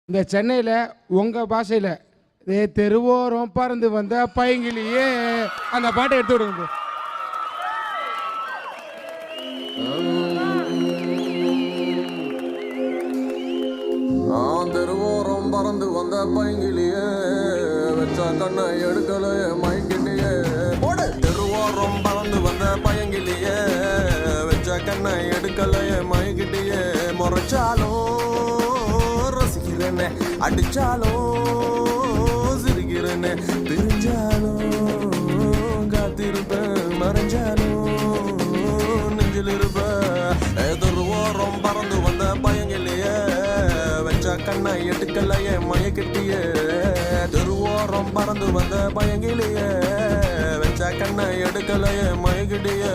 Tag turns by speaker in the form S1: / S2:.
S1: இந்த சென்னையில் உங்கள் பாஷையில் தெருவோரம் பறந்து வந்த பைங்கிலியே அந்த பாட்டை எடுத்து விடுங்க.
S2: தெருவோரம் பறந்து வந்த பைங்கிலியே வச்ச கண்ணை எடுக்கலையே மைக்கிட்டியே போடு. தெருவோரம் பறந்து வந்த பையங்கிலியே வச்ச கண்ணை எடுக்கலையே மைக்கிட்டியே முறைச்சாலும் ரசிக்கிறேனே அடிச்சாலும் சிரிக்கிறேனே பிரிஞ்சாலும் காத்திருப்பேன் மறைஞ்சாலும் நெஞ்சில் இருப்பேன். தெருவோரம் பறந்து வந்த பையங்கிலியே கண்ணை எடுக்கலையே மயக்கிட்டியே. தெருவோரம் பறந்து வந்த பயங்கிலியே வச்ச கண்ணை எடுக்கலையே மயக்கிட்டியே.